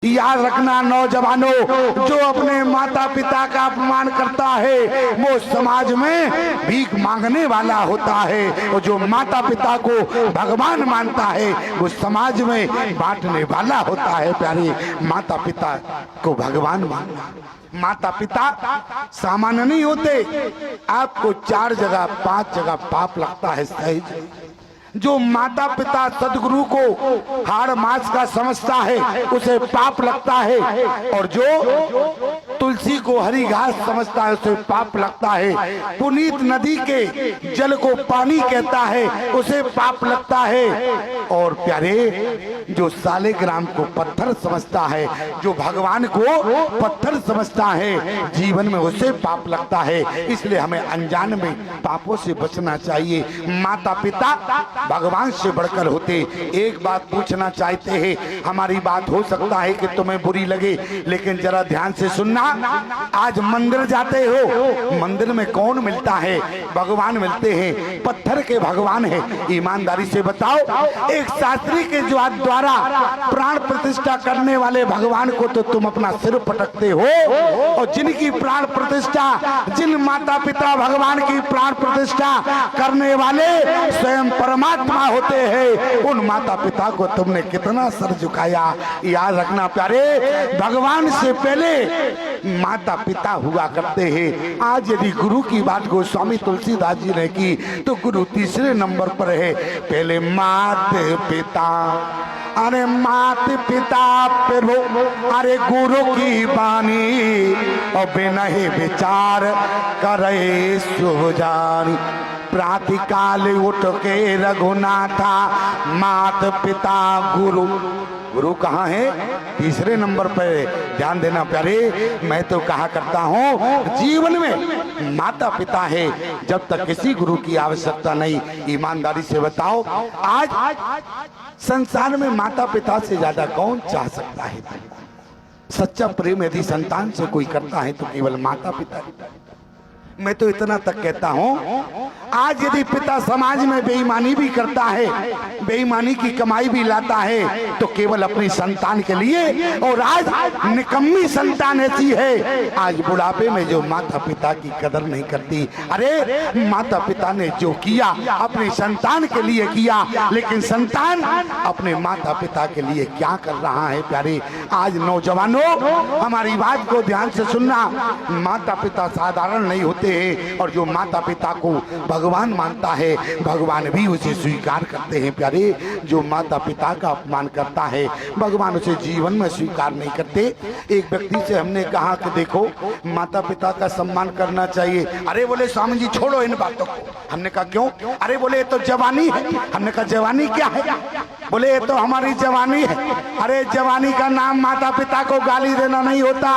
याद रखना नौजवानों, जो अपने माता पिता का अपमान करता है वो समाज में भीख मांगने वाला होता है, और जो माता पिता को भगवान मानता है वो समाज में बांटने वाला होता है। प्यारे, माता पिता को भगवान मानना। माता पिता सामान्य नहीं होते। आपको 4 जगह 5 जगह पाप लगता है सहज। जो माता पिता सदगुरु को हाड़ मास का समझता है उसे पाप लगता है, और जो तुलसी को हरी घास समझता है उसे पाप लगता है। पुनीत नदी के जल को पानी कहता है उसे पाप लगता है। और प्यारे, जो सालेग्राम को पत्थर समझता है, जो भगवान को पत्थर समझता है, जीवन में उसे पाप लगता है। इसलिए हमें अनजान में पापों से बचना चाहिए। माता पिता भगवान से बढ़कर होते। एक बात पूछना चाहते हैं, हमारी बात हो सकता है कि तुम्हें बुरी लगे, लेकिन जरा ध्यान से सुनना। आज मंदिर जाते हो, मंदिर में कौन मिलता है? भगवान मिलते हैं। पत्थर के भगवान है। ईमानदारी से बताओ, एक शास्त्री के द्वारा प्राण प्रतिष्ठा करने वाले भगवान को तो तुम अपना सिर पटकते हो, और जिनकी प्राण प्रतिष्ठा, जिन माता पिता भगवान की प्राण प्रतिष्ठा करने वाले स्वयं परमात्मा होते हैं, उन माता पिता को तुमने कितना सर झुकाया। याद रखना प्यारे, भगवान से पहले माता पिता हुआ करते हैं। आज यदि गुरु की बात गोस्वामी तुलसीदास जी ने की तो गुरु तीसरे नंबर पर है। पहले माता पिता, अरे माता पिता पे अरे गुरु की बानी, और बिना ही विचार करे सुजानी। प्रातःकाल उठ के रघुनाथा, माता पिता गुरु। गुरु कहाँ है? तीसरे नंबर पर। ध्यान देना प्यारे, मैं तो कहा करता हूँ जीवन में माता पिता है, जब तक किसी गुरु की आवश्यकता नहीं। ईमानदारी से बताओ, आज संसार में माता पिता से ज्यादा कौन चाह सकता है? सच्चा प्रेम यदि संतान से कोई करता है तो केवल माता पिता। मैं तो इतना तक कहता हूँ, आज यदि पिता समाज में बेईमानी भी करता है, बेईमानी की कमाई भी लाता है, तो केवल अपनी संतान के लिए। और आज निकम्मी संतान ऐसी है, आज बुढ़ापे में जो माता पिता की कदर नहीं करती। अरे माता पिता ने जो किया अपनी संतान के लिए किया, लेकिन संतान अपने माता पिता के लिए क्या कर रहा है? प्यारे, आज नौजवानों हमारी बात को ध्यान से सुनना। माता पिता साधारण नहीं होते हैं, और जो माता पिता को भगवान मानता है, भगवान भी उसे स्वीकार करते हैं। प्यारे, जो माता पिता का अपमान करता है, भगवान उसे जीवन में स्वीकार नहीं करते। एक व्यक्ति से हमने कहा कि देखो, माता पिता का सम्मान करना चाहिए। अरे बोले स्वामी जी छोड़ो इन बातों को। हमने कहा क्यों? अरे बोले ये तो जवानी है। हमने कहा जवानी क्या है? बोले ये तो हमारी जवानी है। अरे जवानी का नाम माता पिता को गाली देना नहीं होता।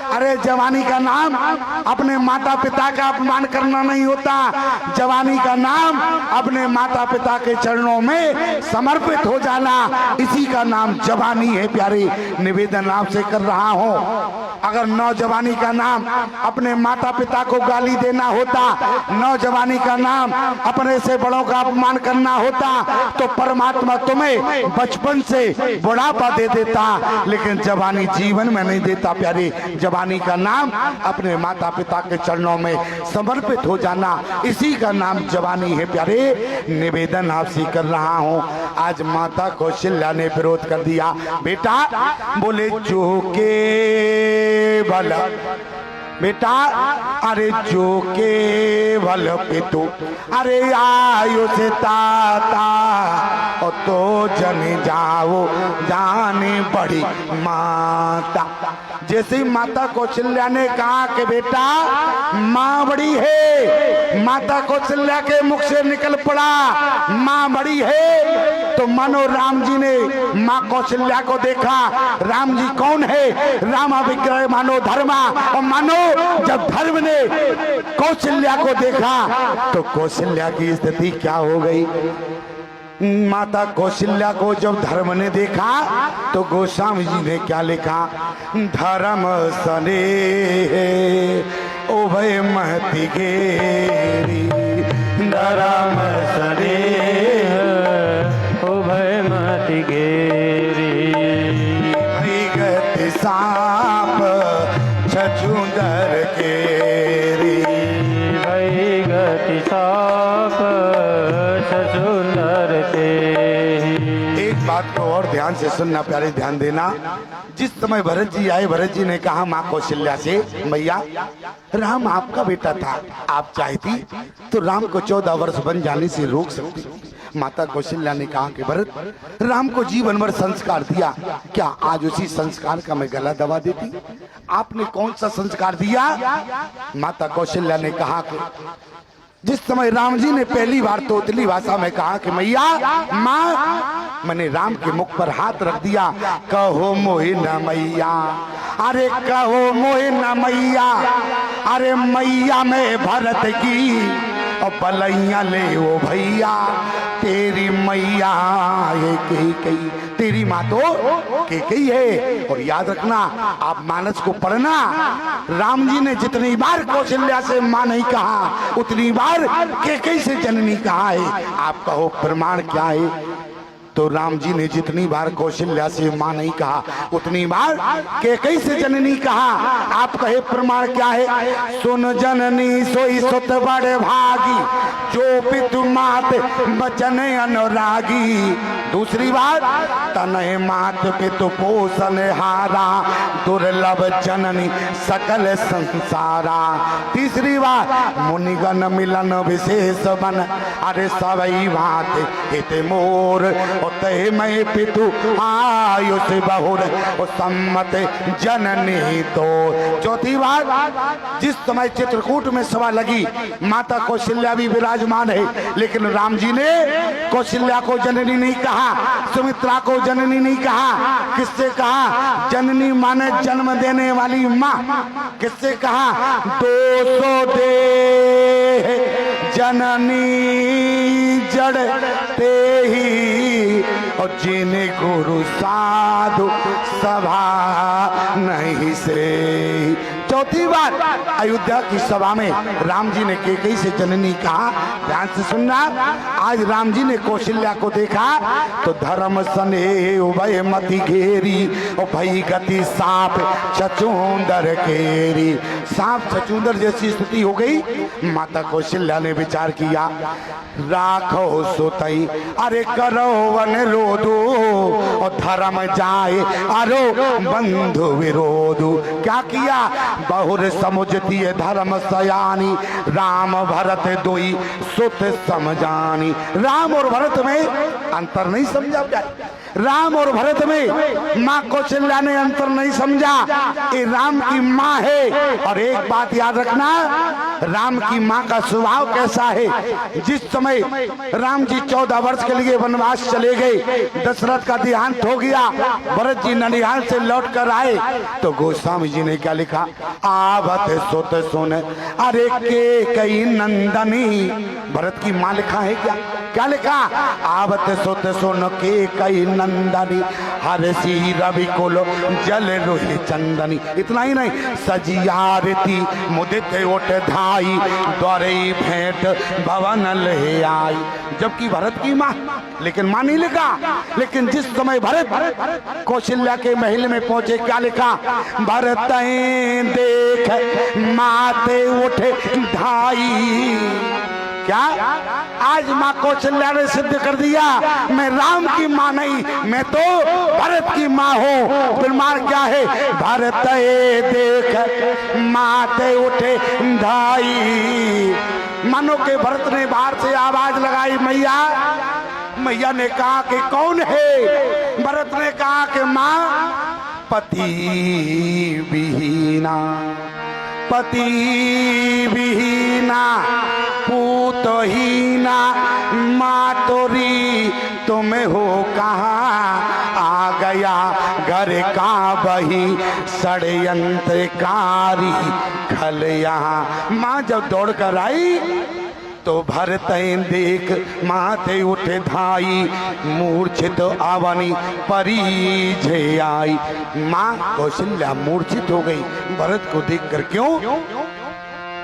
अरे जवानी का नाम अपने माता पिता का अपमान करना नहीं होता। जवानी का नाम अपने माता पिता के चरणों में समर्पित हो जाना, इसी का नाम जवानी है। प्यारे, निवेदन आपसे कर रहा हूँ, अगर नौजवानी का नाम अपने माता पिता को गाली देना होता, नौजवानी का नाम अपने से बड़ों का अपमान करना होता, तो परमात्मा तुम्हें बचपन से बुढ़ापा दे देता, लेकिन जवानी जीवन में नहीं देता। प्यारे, जवानी का नाम अपने माता पिता के चरणों में समर्पित हो जाना, इसी का नाम जवानी है। प्यारे, निवेदन आपसे कर रहा हूँ, आज माता कौशल्या ने विरोध कर दिया। बेटा बोले जो केवल, बेटा अरे जो केवल पितु, अरे आयु से ताता, और तो जन जाओ जाने बड़ी माता। जैसे ही माता कौशल्या ने कहा कि बेटा माँ बड़ी है, माता कौशल्या के मुख से निकल पड़ा माँ बड़ी है, तो मानो राम जी ने माँ कौशल्या को देखा। राम जी कौन है? रामा विग्रह मानो धर्मा। और मानो जब धर्म ने कौशल्या को देखा तो कौशल्या की स्थिति क्या हो गई? माता कौशल्या को जब धर्म ने देखा तो गोस्वामी जी ने क्या लिखा? धर्म सने उभय महति गेरी, धर्म सने उभय महति गेरी, गति गति सांप छछूंदर केरी, भई गति सांप छछूंदर केरी। एक बात को और ध्यान से सुनना प्यारे, ध्यान देना। जिस समय भरत जी आए, भरत जी ने कहा माँ कौशल्या से, मैया राम आपका बेटा था, आप चाहती तो राम को 14 वर्ष वन जाने से रोक सकती। माता कौशल्या ने कहा कि भरत राम को जीवन भर संस्कार दिया, क्या आज उसी संस्कार का मैं गला दबा देती? आपने कौन सा संस्कार दिया? माता कौशल्या ने कहा कि जिस समय राम जी ने पहली बार तो उतली भाषा में कहा कि मैया माँ, मैंने राम के मुख पर हाथ रख दिया, कहो मोहि न मैया, अरे कहो मोहि न मैया, अरे मैया में भरत की और बलैया ले ओ भैया, तेरी मैया ये कही, तेरी माँ तो कही है। और याद रखना, आप मानस को पढ़ना, राम जी ने जितनी बार कौशल्या से माँ नहीं कहा, उतनी बार कही से जननी कहा है। आप कहो प्रमाण क्या है? तो राम जी ने जितनी बार कौशल्या से माँ नहीं कहा, उतनी बार कई से जननी कहा। आप कहे प्रमाण क्या है? सुन जननी सोई सुत बड़े भागी, जो पितु मात बचन अनुरागी। दूसरी बात, तनय मात पितु पोषण हारा, दुर्लभ जननी सकल संसारा। तीसरी बात, मुनिगण मिलन विशेष बन, अरे सवई बात हित मोर, ते मैं पितु आयुष बहुर सम्मत जननी तो। चौथी बात, जिस समय चित्रकूट में सभा लगी, माता कौशल्या भी विराजमान है, लेकिन राम जी ने कौशल्या को जननी नहीं कहा, सुमित्रा को जननी नहीं कहा। किससे कहा? जननी माने जन्म देने वाली माँ। किससे कहा? 200 दे जननी जड़ ते ही, और जिन्हें गुरु साधु सभा नहीं से। चौथी बात, अयोध्या की सभा में राम जी ने कई से जननी कहा। ध्यान से सुनना, आज राम जी ने कौशल्या को देखा तो धर्म सने उभय मति घेरी, और भई गति सांप छछूंदर केरी। सांप छछूंदर जैसी स्थिति हो गई। माता कौशल्या ने विचार किया, राखो सुतई, अरे करो वन रोधो, और धर्म जाए अरो बंधु विरोधु। क्या किया? बहुर समुझती धर्म सयानी, राम भरत दोई सुत समझानी। राम और भरत में अंतर नहीं समझा जाए। राम और भरत में माँ कौशल्या ने अंतर नहीं समझा। ये राम की माँ है। और एक बात याद रखना, राम की माँ का स्वभाव कैसा है। जिस समय राम जी 14 वर्ष के लिए वनवास चले गए, दशरथ का देहांत हो गया, भरत जी ननिहाल से लौट कर आए, तो गोस्वामी जी ने क्या लिखा? आवत सुत सुन अरे के कई नंदनी। भरत की माँ लिखा है क्या? क्या लिखा? आवत सुत सुन के कई नंदनी, हर सी रवि कुल जल रोहि चंदनी। इतना ही नहीं, सजियारती मुदित उठ धाई, द्वारे भेंट भवन ले आई। जबकि भरत की माँ, लेकिन माँ नहीं लिखा। लेकिन जिस समय भरत कौशल्या के महल में पहुंचे, क्या लिखा? भरत देख माते उठे ढाई। क्या आज माँ कौशल्या ने सिद्ध कर दिया, मैं राम की माँ नहीं, मैं तो भरत की माँ हूँ। प्रमाण क्या है? भरत देख माते उठे ढाई। मानो के भरत ने बाहर से आवाज लगाई, मैया। मैया ने कहा कि कौन है? भरत ने कहा कि माँ, पति विहीना, पति विहीना, पूतहीना, माँ तोरी तुम हो कहाँ? आ गया घर का बही षड्यंत्रकारी खल यहाँ। माँ जब दौड़ कर आई तो भरत देख माथे उठे धाई, मूर्छित आवनी परिझे आई। माँ कौशल्या मूर्छित हो गई भरत को देखकर। क्यों?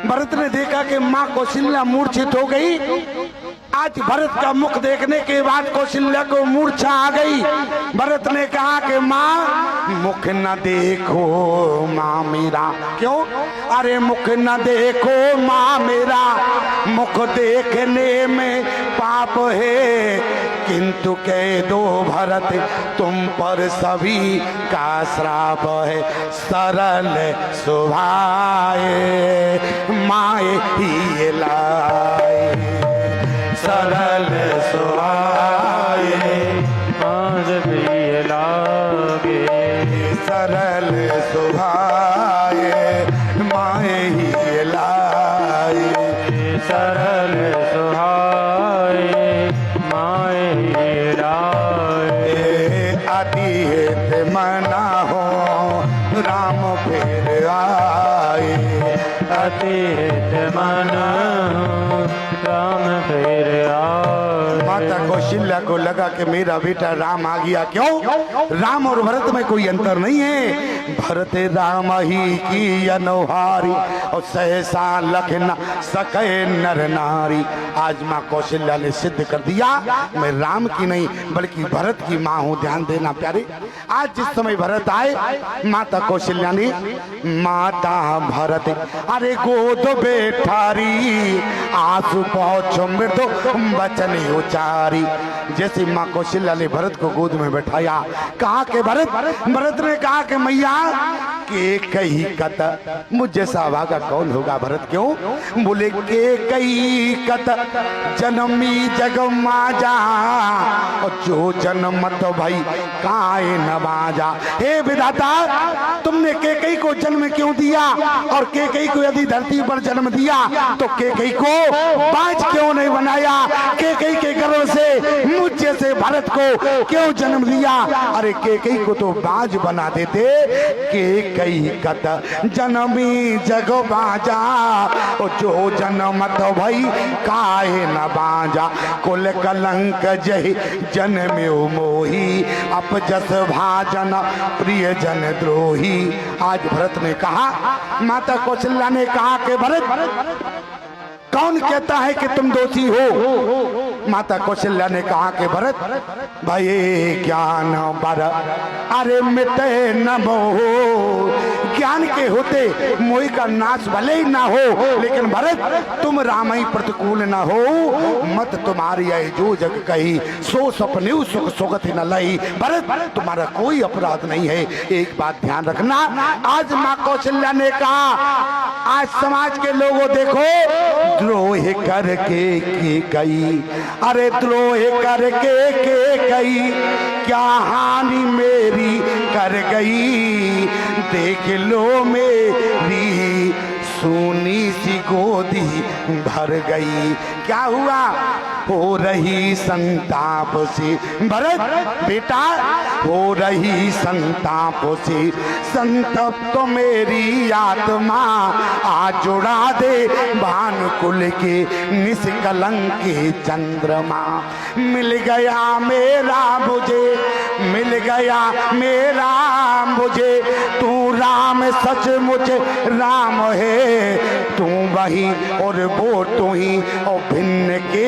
भरत ने देखा कि माँ कौशल्या मूर्छित हो गई। आज भरत का मुख देखने के बाद कौशल्या को मूर्छा आ गई। भरत ने कहा कि माँ मुख न देखो माँ मेरा। क्यों? अरे मुख न देखो माँ मेरा, मुख देखने में पाप है, किंतु कह दो भरत तुम पर सभी का श्राप है। सरल सुभाए माए ही लाए, सरल सुभाए आज भी लागे, सरल सुभाए माए ही लाए, सरल सुहाए माए ही लाए। अति हित मना हो राम फिर आए, अति हित मन राम फिर आए। माता कौशल्या को लगा कि मेरा बेटा राम आ गया। क्यों? राम और भरत में कोई अंतर नहीं है। भरत राम ही की अनोहारी और सहसा लखना सके नर नारी। आज माँ कौशल्या ने सिद्ध कर दिया मैं राम की नहीं बल्कि भरत की माँ हूँ। ध्यान देना प्यारे, आज जिस समय भरत आए माता कौशल्या ने माता भरत अरे गोद बैठारी, आंसू पहुँचो मृदु वचन उचारी। जैसे माँ कौशल्या ने भरत को गोद में बैठाया, कहा कि भरत ने कहा कि मैया के कही कत मुझ जैसा भागा कौन होगा भरत। क्यों? बोले के कही कत जन्मी जग माजा, और जो जन्म मत भाई काहे न बाजा। हे विधाता तुमने केकई को जन्म क्यों दिया, और केकई को यदि धरती पर जन्म दिया तो केकई को बाज क्यों नहीं बनाया। केकई के गर्भ से मुझ जैसे भरत को क्यों जन्म दिया। अरे केकई को तो बाज बना देते। केकई कत जन्मी जग बाजा, और जो जन्म तो भाई काहे न बाजा। कुल कलंक जहि जन्म्यो मोही, अपजस भाजन प्रिय जन द्रोही। आज भरत ने कहा, माता कौशल्या ने कहा कि भरत कौन कहता है कि तुम दोषी हो। माता कौशल्या ने कहा कि भरत भाई ज्ञान बर अरे मिटे न मोह। ज्ञान के होते मोह का नाश भले ही ना हो, लेकिन भरत तुम राम ही प्रतिकूल न हो। मत तुम्हारी आई जो जग कही, सो सपने सुख सुगत न लई। भरत तुम्हारा कोई अपराध नहीं है। एक बात ध्यान रखना, आज माँ कौशल्या ने कहा आज समाज के लोगों देखो द्रोह करके के गई, अरे द्रोह करके के गई, क्या हानि मेरी कर गई। देख लो मेरी सोनी सी गोदी भर गई। क्या हुआ? हो रही संताप से भरत बेटा, हो रही संताप से संतप्त तो मेरी आत्मा। आज जुड़ा दे भानुकुल के निष्कलंक के चंद्रमा। मिल गया मेरा मुझे, मिल गया मेरा मुझे, तू राम सचमुच राम है। तू वही और वो तू ही और भिन्न के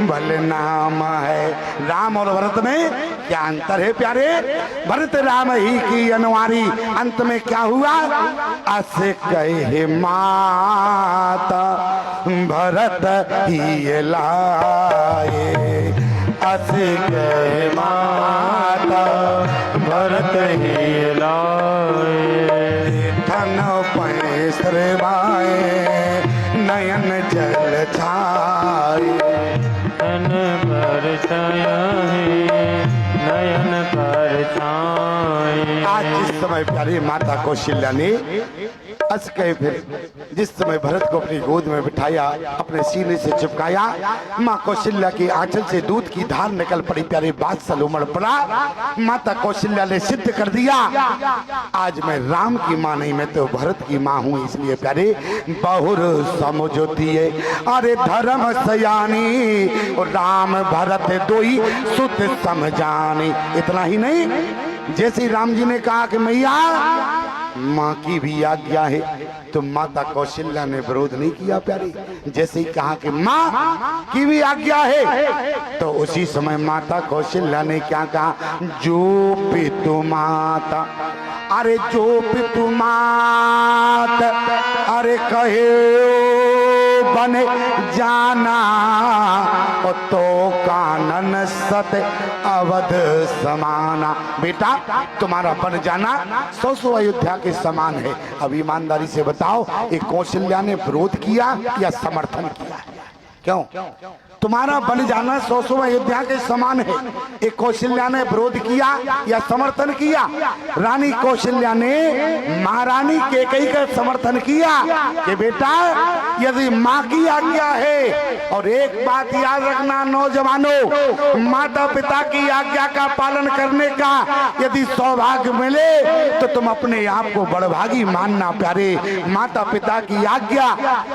बल नाम है। राम और भरत में क्या अंतर है प्यारे? भरत राम ही की अनुवारी। अंत में क्या हुआ? अस कहे माता भरत ही लाए, अस कहे माता भरत ही लाए। धन पैसर बाए नयन जल छाए, तन पर छाया है नयन पर छाए। आज जिस समय प्यारी माता कौशल्या ने अस कहे फिर जिस समय भरत को अपनी गोद में बिठाया, अपने सीने से चिपकाया, माँ कौशल्या की आंचल से दूध की धार निकल पड़ी। प्यारे बादशाह उमड़ पड़ा। माता कौशल्या ने सिद्ध कर दिया आज मैं राम की माँ नहीं, मैं तो भरत की माँ हूँ। इसलिए प्यारे बहुर समझोती है अरे धर्म सयानी, और राम भरत दो ही सुत समझानी। इतना ही नहीं, जैसे राम जी ने कहा कि मैया माँ की भी आज्ञा है, तो माता कौशल्या ने विरोध नहीं किया प्यारे। जैसे ही कहा कि माँ की भी आज्ञा है, तो उसी समय माता कौशल्या ने क्या कहा, जो पितु माता, अरे जो पितु मात, अरे कहे बने जाना, और तो कानन सत अवध समाना। बेटा तुम्हारा बन जाना 100 अयोध्या के समान है। अब ईमानदारी से बताओ, एक कौशल्या ने विरोध किया या समर्थन किया? क्यों? तुम्हारा बन जाना 100 अयोध्या के समान है। एक कौशल्या ने विरोध किया या समर्थन किया? रानी कौशल्या ने महारानी कैकेयी का समर्थन किया कि बेटा यदि माँ की आज्ञा है, और एक बात याद रखना नौजवानों, माता पिता की आज्ञा का पालन करने का यदि सौभाग्य मिले तो तुम अपने आप को बड़भागी मानना प्यारे। माता पिता की आज्ञा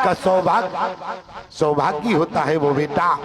का सौभाग्य होता है वो बेटा।